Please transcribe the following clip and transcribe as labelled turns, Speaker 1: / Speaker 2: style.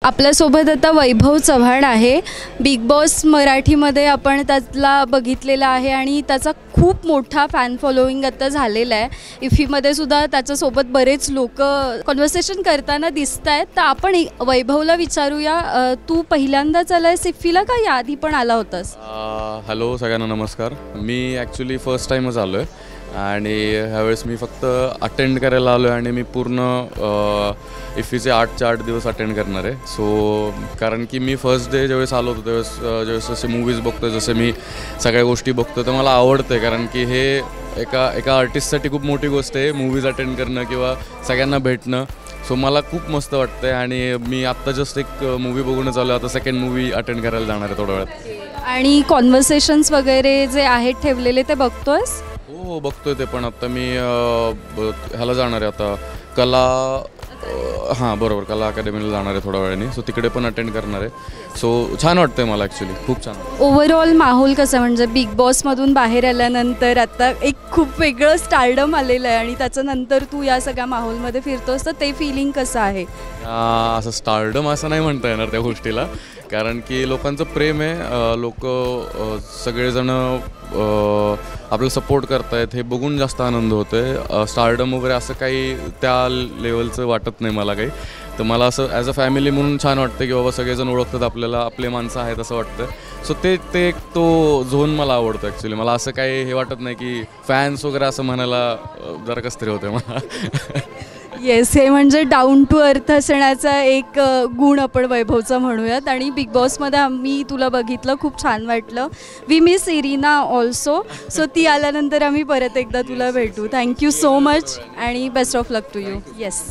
Speaker 1: आपल्यासोबत आता वैभव चव्हाण आहे. बिग बॉस मराठीमध्ये आपण त्याला बघितलेला आहे आणि त्याचा खूप मोठा फॅन फॉलोईंग आता झालेला आहे. इफ्फीमध्ये सुद्धा त्याच्यासोबत बरेच लोक कॉन्व्हर्सेशन करताना दिसत आहेत. तर आपण वैभवला विचारूया, तू पहिल्यांदाच आलायस इफ्फीला का याआधी पण आला होतास?
Speaker 2: हॅलो सगळ्यांना नमस्कार. मी ॲक्च्युली फर्स्ट टाईमच आलो आहे आणि ह्यावेळेस मी फक्त अटेंड करायला आलो आहे आणि मी पूर्ण इफ्फीचे 8चे 8 दिवस अटेंड करणार आहे. सो कारण की मी फर्स्ट डे ज्यावेळेस आलो होतो ज्यावेळेस जसे मूवीज बघतो, जसे मी सगळ्या गोष्टी बघतो, तर मला आवडतं आहे. कारण की हे एका आर्टिस्टसाठी खूप मोठी गोष्ट आहे मूवीज अटेंड करणं किंवा सगळ्यांना भेटणं. सो मला खूप मस्त वाटतं आहे आणि मी आत्ता जस्ट एक मूवी बघूनच आलो. आता सेकंड मूवी अटेंड करायला जाणार आहे थोड्या वेळात.
Speaker 1: आणि कॉन्व्हर्सेशन्स वगैरे जे आहेत ठेवलेले ते बघतोयस?
Speaker 2: हो बघतोय ते, पण आता मी ह्याला जाणार आहे आता कला बरोबर कला अकॅडमीला जाणार आहे थोड्या वेळाने. सो तिकडे पण अटेंड करणार आहे. सो छान वाटतंय मला ॲक्च्युली, खूप छान.
Speaker 1: ओव्हरऑल माहोल कसं, म्हणजे बिग बॉसमधून बाहेर आल्यानंतर आता एक खूप वेगळं स्टारडम आलेलं आहे आणि त्याच्यानंतर तू या सगळ्या माहोलमध्ये फिरतोस, तर ते फिलिंग कसं आहे?
Speaker 2: असं स्टारडम असं नाही म्हणता येणार त्या गोष्टीला, कारण की लोकांचं प्रेम आहे. लोक सगळेजण आपल्याला सपोर्ट करतायत हे बघून जास्त आनंद होतो आहे. स्टारडम वगैरे असं काही त्या लेवलचं वाटत नाही मला काही. तर मला असं ॲज अ फॅमिली म्हणून छान वाटतं की बाबा सगळेजण ओळखतात आपल्याला, आपले माणसं आहेत असं वाटतं. सो ते एक तो झोन मला आवडतो ॲक्च्युली. मला असं काही हे वाटत नाही की फॅन्स वगैरे असं म्हणायला जरा कसं तरी होतं मला.
Speaker 1: येस, हे म्हणजे डाऊन टू अर्थ असण्याचा एक गुण आपण वैभवचा म्हणूयात. आणि बिग बॉसमध्ये आम्ही तुला बघितलं, खूप छान वाटलं. We miss Irina also. So ती आल्यानंतर आम्ही परत एकदा तुला भेटू. थँक्यू सो मच आणि best of luck to you. Yes.